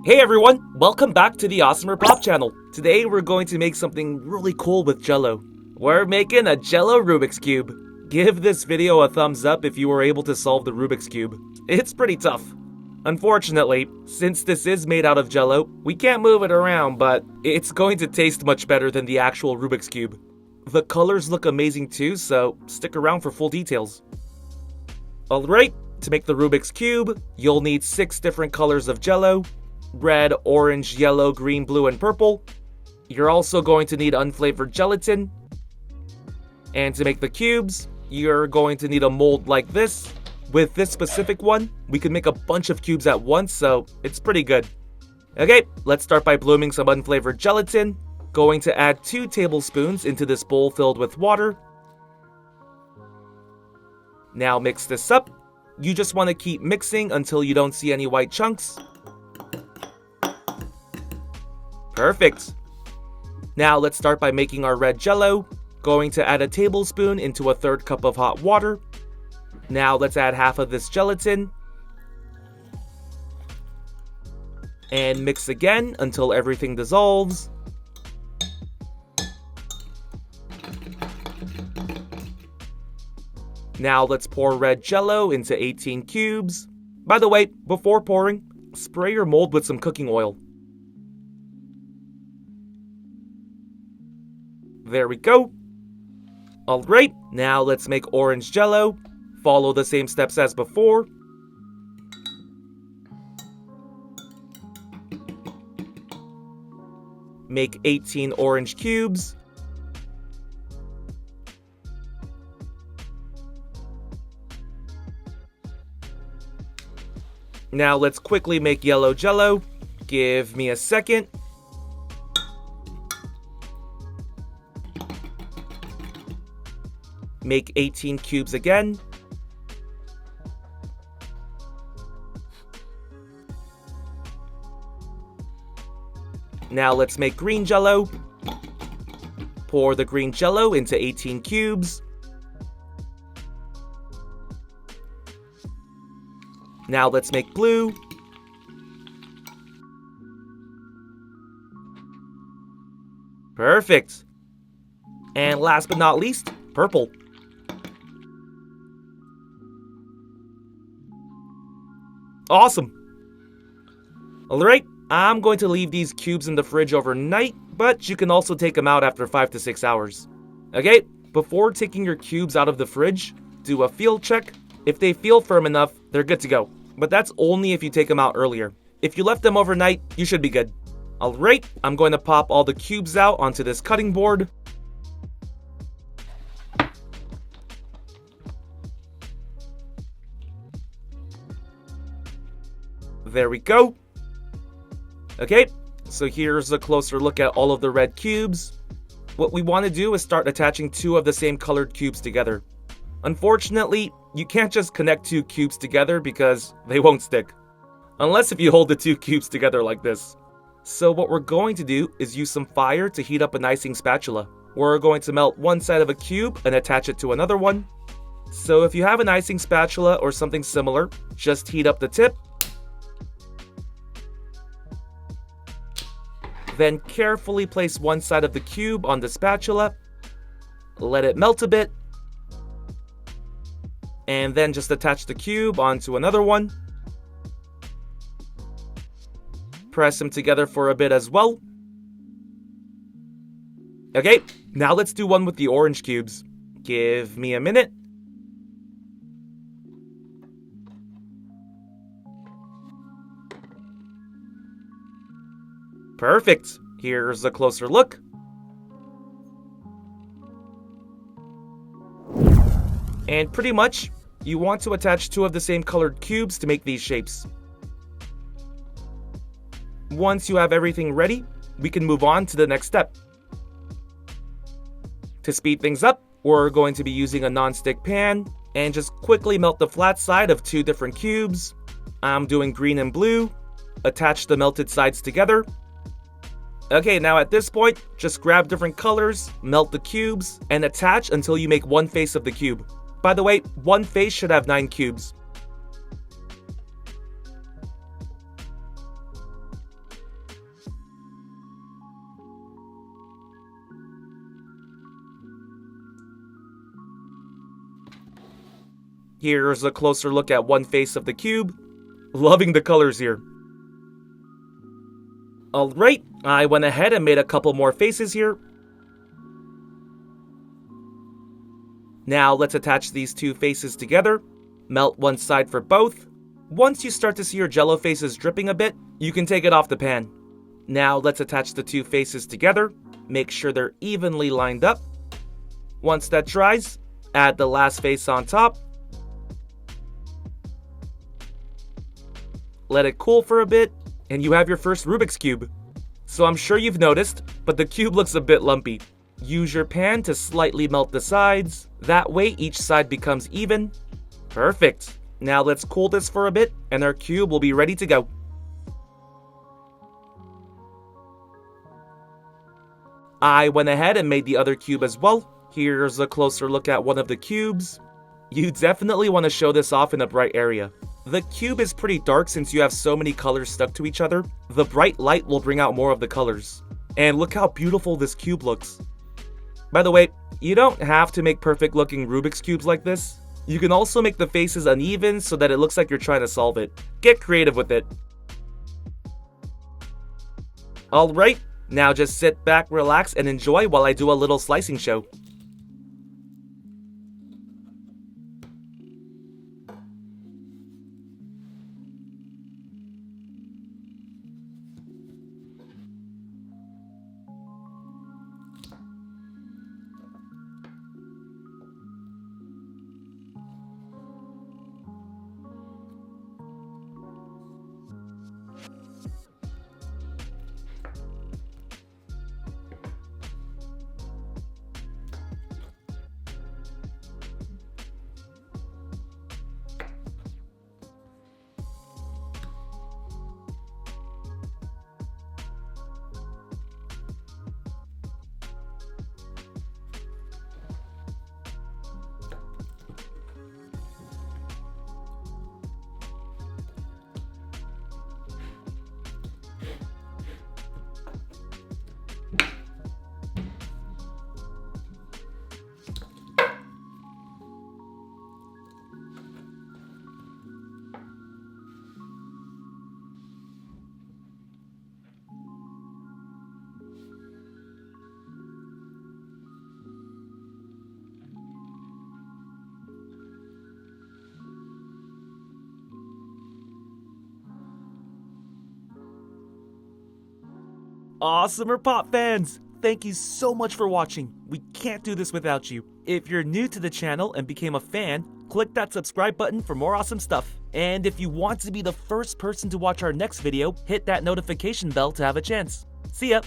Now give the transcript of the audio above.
Hey everyone, welcome back to the AWESMR Pop channel. Today we're going to make something really cool with Jello. We're making a Jello Rubik's Cube. Give this video a thumbs up if you were able to solve the Rubik's Cube. It's pretty tough. Unfortunately, since this is made out of Jello, we can't move it around, but it's going to taste much better than the actual Rubik's Cube. The colors look amazing too, so stick around for full details. Alright, to make the Rubik's Cube, you'll need 6 different colors of Jello. Red, orange, yellow, green, blue, and purple. You're also going to need unflavored gelatin. And to make the cubes, you're going to need a mold like this. With this specific one, we can make a bunch of cubes at once, so it's pretty good. Okay, let's start by blooming some unflavored gelatin. Going to add 2 tablespoons into this bowl filled with water. Now mix this up. You just want to keep mixing until you don't see any white chunks. Perfect. Now let's start by making our red Jello. Going to add a tablespoon into a 1/3 cup of hot water. Now let's add half of this gelatin. And mix again until everything dissolves. Now let's pour red Jello into 18 cubes. By the way, before pouring, spray your mold with some cooking oil. There we go. Alright, now let's make orange Jello. Follow the same steps as before. Make 18 orange cubes. Now let's quickly make yellow Jello. Give me a second. Make 18 cubes again. Now let's make green Jello. Pour the green Jello into 18 cubes. Now let's make blue. Perfect. And last but not least, purple. Awesome. Alright, I'm going to leave these cubes in the fridge overnight, but you can also take them out after 5 to 6 hours. Okay, before taking your cubes out of the fridge, do a feel check. If they feel firm enough, they're good to go. But that's only if you take them out earlier. If you left them overnight, you should be good. Alright, I'm going to pop all the cubes out onto this cutting board. There we go. Okay, so here's a closer look at all of the red cubes. What we want to do is start attaching 2 of the same colored cubes together. Unfortunately, you can't just connect 2 cubes together because they won't stick. Unless if you hold the 2 cubes together like this. So what we're going to do is use some fire to heat up an icing spatula. We're going to melt one side of a cube and attach it to another one. So if you have an icing spatula or something similar, just heat up the tip. Then carefully place one side of the cube on the spatula. Let it melt a bit. And then just attach the cube onto another one. Press them together for a bit as well. Okay, now let's do one with the orange cubes. Give me a minute. Perfect. Here's a closer look. And pretty much, you want to attach 2 of the same colored cubes to make these shapes. Once you have everything ready, we can move on to the next step. To speed things up, we're going to be using a non-stick pan and just quickly melt the flat side of 2 different cubes. I'm doing green and blue. Attach the melted sides together. Okay, now at this point, just grab different colors, melt the cubes, and attach until you make one face of the cube. By the way, one face should have 9 cubes. Here's a closer look at one face of the cube. Loving the colors here. Alright, I went ahead and made a couple more faces here. Now let's attach these two faces together. Melt one side for both. Once you start to see your jello faces dripping a bit, you can take it off the pan. Now let's attach the two faces together. Make sure they're evenly lined up. Once that dries, add the last face on top. Let it cool for a bit, and you have your first Rubik's Cube. So I'm sure you've noticed, but the cube looks a bit lumpy. Use your pan to slightly melt the sides. That way each side becomes even. Perfect. Now let's cool this for a bit, and our cube will be ready to go. I went ahead and made the other cube as well. Here's a closer look at one of the cubes. You definitely want to show this off in a bright area. The cube is pretty dark since you have so many colors stuck to each other. The bright light will bring out more of the colors. And look how beautiful this cube looks. By the way, you don't have to make perfect looking Rubik's Cubes like this. You can also make the faces uneven so that it looks like you're trying to solve it. Get creative with it. Alright, now just sit back, relax, and enjoy while I do a little slicing show. AWESMR Pop fans! Thank you so much for watching. We can't do this without you. If you're new to the channel and became a fan, click that subscribe button for more awesome stuff. And if you want to be the first person to watch our next video, hit that notification bell to have a chance. See ya!